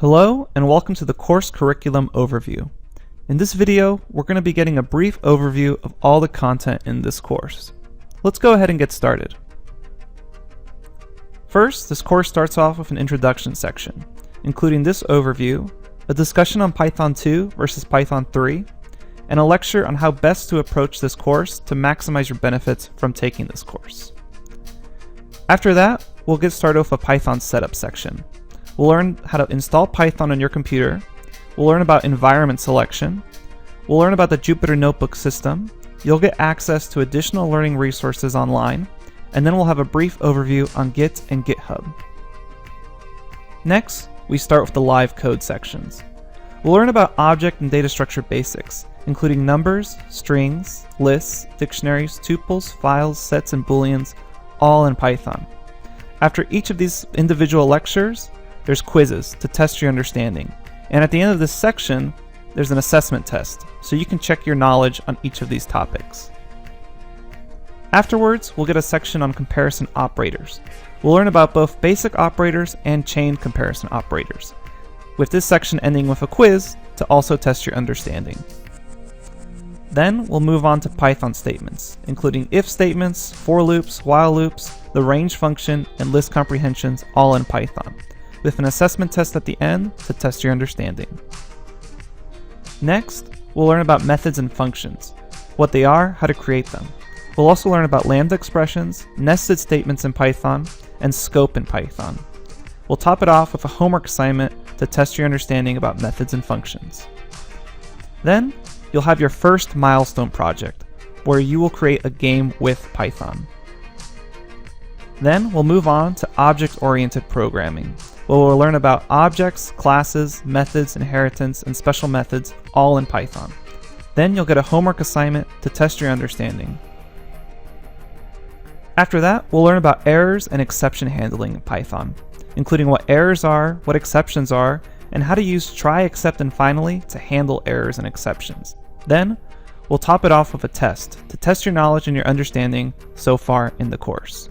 Hello and welcome to the course curriculum overview. In this video, we're going to be getting a brief overview of all the content in this course. Let's go ahead and get started. First, this course starts off with an introduction section, including this overview, a discussion on Python 2 versus Python 3, and a lecture on how best to approach this course to maximize your benefits from taking this course. After that, we'll get started with a Python setup section. We'll learn how to install Python on your computer. We'll learn about environment selection. We'll learn about the Jupyter Notebook system. You'll get access to additional learning resources online. And then we'll have a brief overview on Git and GitHub. Next, we start with the live code sections. We'll learn about object and data structure basics, including numbers, strings, lists, dictionaries, tuples, files, sets, and booleans, all in Python. After each of these individual lectures, there's quizzes to test your understanding. And at the end of this section, there's an assessment test, so you can check your knowledge on each of these topics. Afterwards, we'll get a section on comparison operators. We'll learn about both basic operators and chain comparison operators, with this section ending with a quiz to also test your understanding. Then we'll move on to Python statements, including if statements, for loops, while loops, the range function, and list comprehensions, all in Python, with an assessment test at the end to test your understanding. Next, we'll learn about methods and functions, what they are, how to create them. We'll also learn about lambda expressions, nested statements in Python, and scope in Python. We'll top it off with a homework assignment to test your understanding about methods and functions. Then, you'll have your first milestone project, where you will create a game with Python. Then we'll move on to object-oriented programming, where we'll learn about objects, classes, methods, inheritance, and special methods, all in Python. Then you'll get a homework assignment to test your understanding. After that, we'll learn about errors and exception handling in Python, including what errors are, what exceptions are, and how to use try, except, and finally to handle errors and exceptions. Then, we'll top it off with a test to test your knowledge and your understanding so far in the course.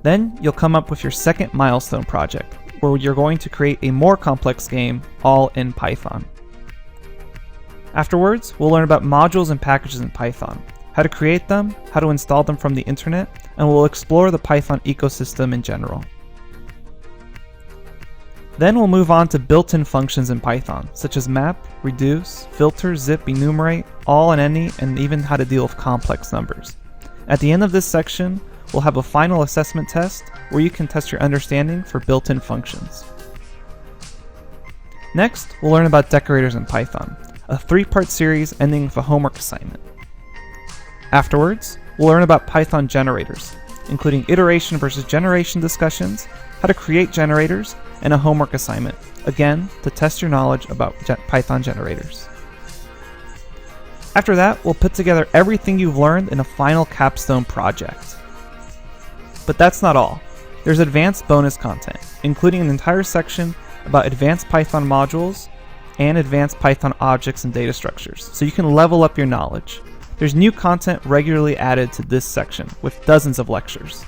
Then, you'll come up with your second milestone project, where you're going to create a more complex game, all in Python. Afterwards, we'll learn about modules and packages in Python, how to create them, how to install them from the internet, and we'll explore the Python ecosystem in general. Then we'll move on to built-in functions in Python, such as map, reduce, filter, zip, enumerate, all and any, and even how to deal with complex numbers. At the end of this section, we'll have a final assessment test where you can test your understanding for built-in functions. Next, we'll learn about decorators in Python, a 3-part series ending with a homework assignment. Afterwards, we'll learn about Python generators, including iteration versus generation discussions, how to create generators, and a homework assignment, again, to test your knowledge about Python generators. After that, we'll put together everything you've learned in a final capstone project. But that's not all. There's advanced bonus content, including an entire section about advanced Python modules and advanced Python objects and data structures, so you can level up your knowledge. There's new content regularly added to this section, with dozens of lectures.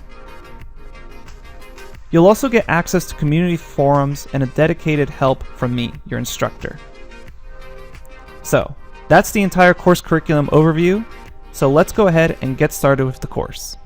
You'll also get access to community forums and a dedicated help from me, your instructor. So, that's the entire course curriculum overview, so let's go ahead and get started with the course.